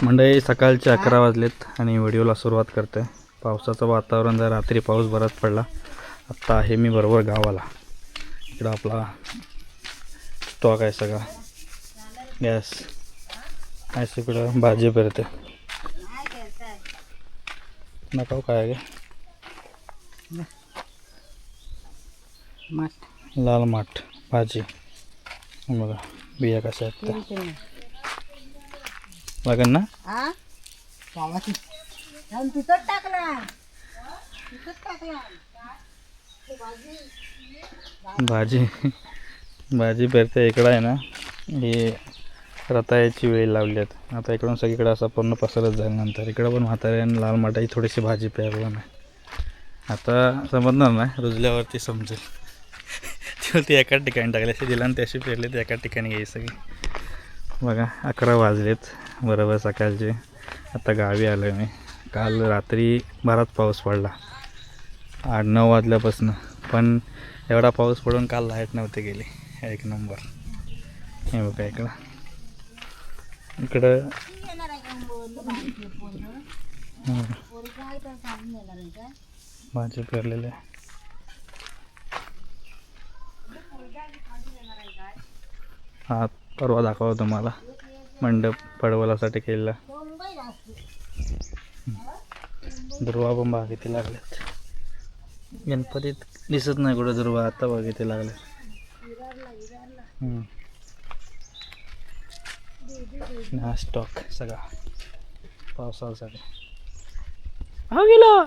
मंडळी सकाळचे 11 वाजलेत आणि व्हिडिओला सुरुवात करते. पावसाचं वातावरण जर रात्री पाऊस बराच पडला. आत्ता आहे मी बरोबर गावाला. इकडं आपला स्टॉक आहे सगळा, गॅस आहे, इकडं भाजी पेरते. नका काय आहे लाल माठ भाजी बघा, बिया कशा आहेत त्या बघा ना. भाजी भाजी पेरते. इकडं आहे ना, ही रताळ्याची वेळ लावली आहेत. आता इकडून सगळीकडे असा पूर्ण पसरत जाईल. नंतर इकडं पण म्हाताऱ्याने लाल माठाची थोडीशी भाजी पेरला नाही. आता समजणार नाही, रुजल्यावरती समजेल. ती एकाच ठिकाणी टाकली अशी दिला आणि त्याशी पेरली तर एकाच ठिकाणी घ्यायची सगळी. बघा 11 वाजलेत बरोबर सकाळचे. आता गावी आलो मी. काल रात्री बराच पाऊस पडला 8-9 वाजल्यापासून, पण एवढा पाऊस पडून काल लाईट नव्हते गेली. एक नंबर. हे बघा इकडं भाजी पेरलेली आहे. हा परवा दाखवतो तुम्हाला मंडप पडवलासाठी केलेला. दुर्वा पण बागेती लागल्यात. गणपतीत दिसत नाही कुठं दुर्वा, आता बागेती लागल्यात. हा स्टॉक सगळा पावसाळ्यासाठी. हा गेला.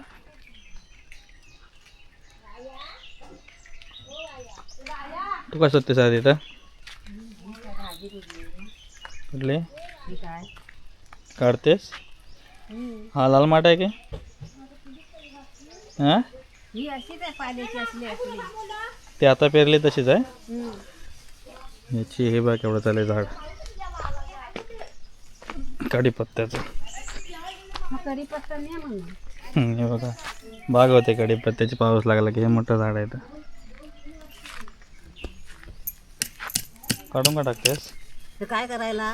तू काय सत्य साध इथं कुठले काढतेस? हा लाल माठ आहे की? हां ते आता पेरले तशीच आहे. याची हे बघ केवढं चालू झाड कढीपत्त्याचं. हे बघा बाग होते कढीपत्त्याची. पाऊस लागला की हे मोठं झाड आहे. तर काढून का टाकतेस? काय करायला?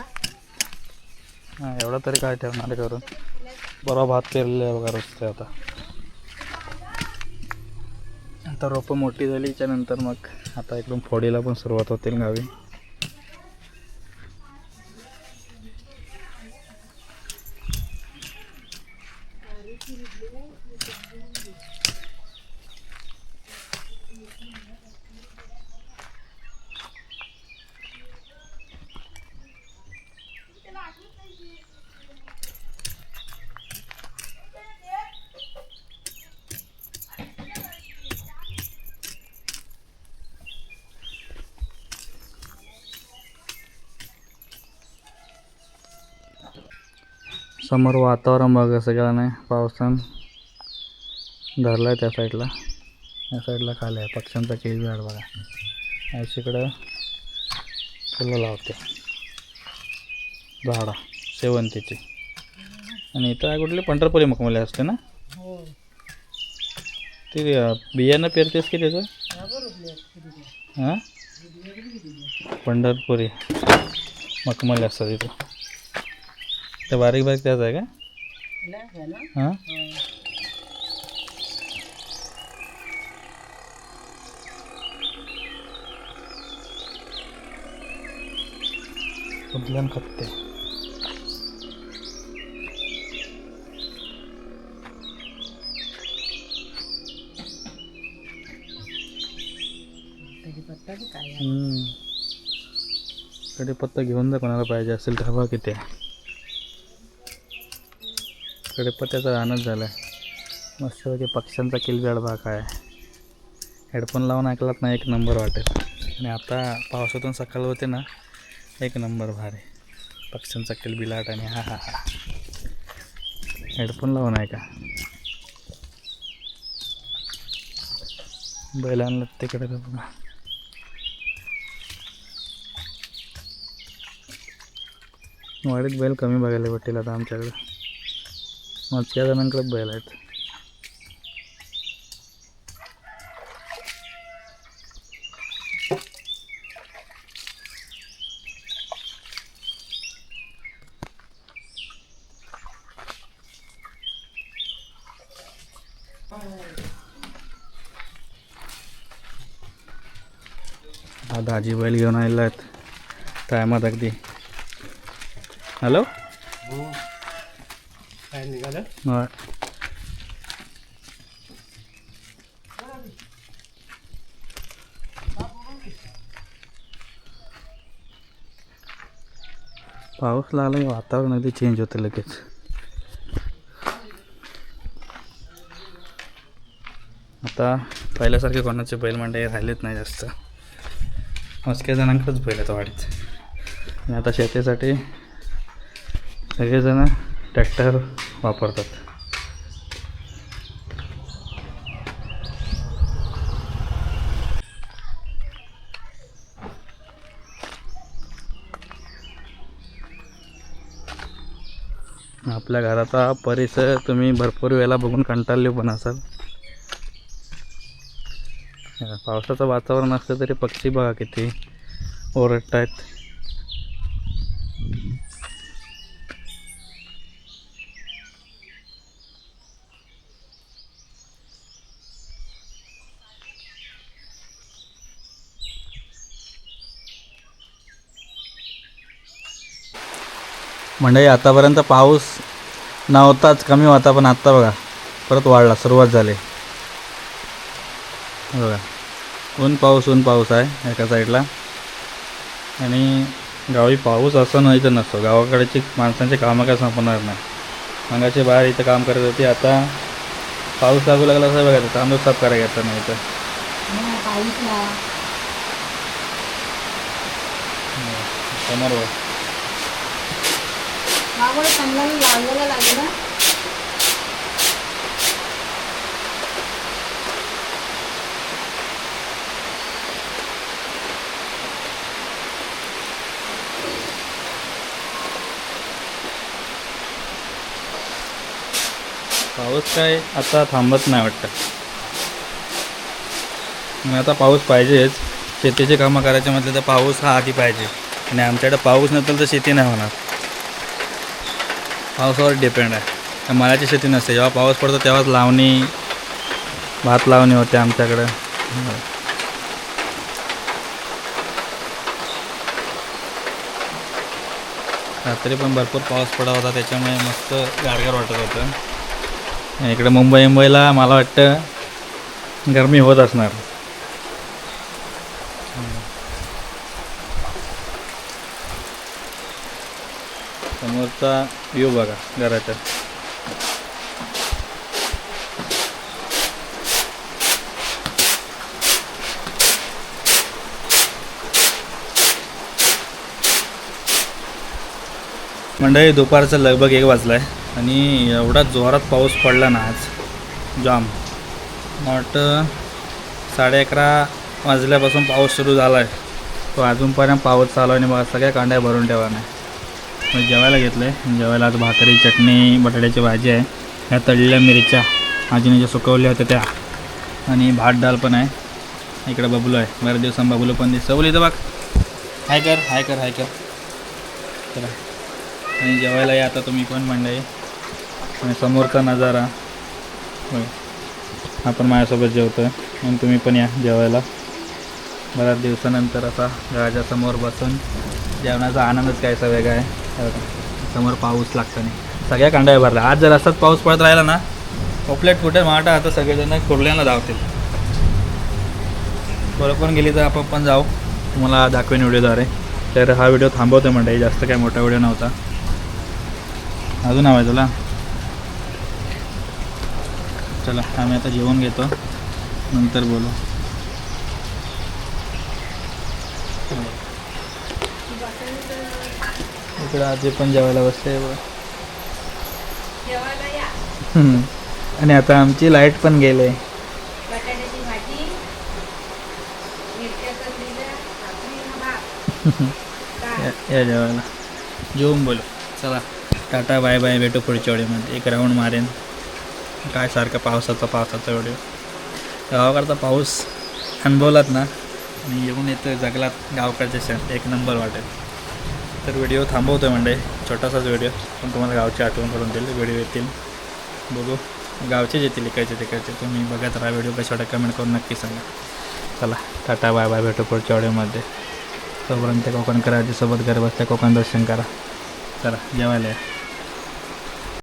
हां एवढा तरी काय ठेवणार करून. बरोबर भात पेरलेलं आहे बघा रस्ते. आता रोपं मोठी झालीच्या नंतर मग आता एकदम फोडीला पण सुरुवात होतील गावी. समोर वातावरण बघा सगळं नाही, पावसानं धरलं आहे त्या साईडला. या साईडला खाली आहे पक्ष्यांचा केळी झाड बघा. इकडं फुलं लावते झाडं शेवंतीची. आणि इथं कुठले पंढरपुरी मखमली असते ना, ते बियाणं पेरतेस की त्याचं? हां पंढरपुरी मखमली असतात इथं. ते बारीक बारीक त्याच आहे का? हां उद्यान खपते. कढीपत्ता घेऊन जा कोणाला पाहिजे असेल तर. हवा किती आहे. कढीपत्त्याचा रानच झाला आहे. मस्तपैकी पक्ष्यांचा किलबिलाट भाग आहे. हेडफोन लावून ऐकलात ना एक नंबर वाटेल. आणि आता पावसातून सकाळ होते ना, एक नंबर भारी पक्ष्यांचा किलबिलाट. आणि हा हा हा हेडफोन लावून आहे का? बैलांना तिकडे बघा. वाडीत बैल कमी बघायला भेटेल आता आमच्याकडे. मोजक्या जणांकडे बैल आहेत. हा दाजी बैल घेऊन आलेला आहेत टायमात अगदी. हॅलो काय निघालं? हा. पाऊस लागला की वातावरण अगदी चेंज होतं लगेच. आता पहिल्यासारखे कोणाचे बैल मंडई राहिलेत नाही जास्त. मोजक्या जणांकडेच बैल आहेत वाढीत. आणि आता शेतीसाठी सगळेजण ट्रॅक्टर वापरतात. आपल्या घराचा परिसर तुम्ही भरपूर वेळेला बघून कंटाळले पण असाल. पावसाचं वातावरण असलं तरी पक्षी बघा किती ओरडत आहेत. म्हणजे आतापर्यंत पाऊस नव्हताच, कमी होता, पण आत्ता बघा परत वाढला, सुरुवात झाली बघा. ऊन पाऊस आहे एका साईडला. आणि गावी पाऊस असं नाही तर नसतो. गावाकडची माणसांची कामं काय संपणार नाही. अंगाची बाहेर इथं काम करत होती, आता पाऊस लागू लागला असं बघायचं तांदूळ साफ करायला घेतला नाही तर समोर पाऊस काय आता थांबत नाही वाटतं. मग आता पाऊस पाहिजेच. शेतीची कामं करायचे म्हटलं तर पाऊस हा आधी पाहिजे. आणि आमच्याकडे पाऊस नसेल तर शेती नाही होणार. पावसावर डिपेंड आहे. मळ्याची शेती नसते. जेव्हा पाऊस पडतो तेव्हाच लावणी, भात लावणी होते आमच्याकडं. रात्री पण भरपूर पाऊस पडत होता, त्याच्यामुळे मस्त गारगार वाटत होतं. इकडे मुंबईला मला वाटतं गरमी होत असणार. समोरचा व्ह्यू बघा घराच्या. मंडळी दुपारचं लगभग 1 वाजला आहे आणि एवढा जोरात पाऊस पडला ना आज जाम. मला वाटतं 11:30 वाजल्यापासून पाऊस सुरू झाला आहे. तो अजूनपर्यंत पाऊस चालू आहे आणि बघा सगळ्या कांड्या भरून ठेवा नाही. मग जेवायला घेतलं आहे. जेवायला आज भाकरी, चटणी, बटाट्याची भाजी आहे. ह्या तळलेल्या मिरच्या आजीने ज्या सुकवल्या होत्या त्या, आणि भात डाळ पण आहे. इकडे बबलू आहे. बऱ्याच दिवसांनी बबलू पण दिसतं. बबलू इथं बघ. हाय कर चला. आणि जेवायला या आता तुम्ही पण मंडळी. आणि समोरचा नजारा होय, आपण माझ्यासोबत जेवतो आहे आणि तुम्ही पण या जेवायला. बऱ्याच दिवसानंतर असा घराच्या समोर बसून जेवणाचा आनंदच कायसा वेगळा आहे. समोर पाऊस लागताना सगळ्या कांड्या भरल्या. आज जर असाच पाऊस पडत राहिला ना, पॉपलेट फुटेल. माटा आता सगळेजण कुर्ल्याला धावतील. बरोबर गेली तर आपण पण जाऊ, तुम्हाला दाखवेन व्हिडिओद्वारे. तर हा व्हिडिओ थांबवतो मंडळी, जास्त काय मोठा व्हिडिओ नव्हता. अजून हवं आहे तुला? चला आम्ही आता जेवण घेतो, नंतर बोलू. इकडं आजी पण जेवायला बसते बघ. आणि आता आमची लाईट पण गेले. या जेवायला जेवून बोलू. चला टाटा बाय बाय, भेटू पुढच्या व्हिडिओमध्ये. एक राऊंड मारेन. काय सारखं पावसाचा व्हिडिओ. गावाकडचा पाऊस अनुभवलात ना आणि येऊन येतं जगलात गावकडचे क्षण, एक नंबर वाटेल. तर व्हिडिओ थांबवतो आहे म्हणजे छोटासाच व्हिडिओ, पण तुम्हाला गावची आठवण करून देईल. व्हिडिओ येतील बघू, गावचेच येतील इकडचे तिकडचे. तुम्ही बघत राहा व्हिडिओ. कशा वाटतं कमेंट करून नक्की सांगा. चला टाटा बाय बाय, भेटू पुढच्या ऑडिओमध्ये. तोपर्यंत कोकणकरांच्या सोबत घर बसल्या कोकण दर्शन करा. चला जेवायला या.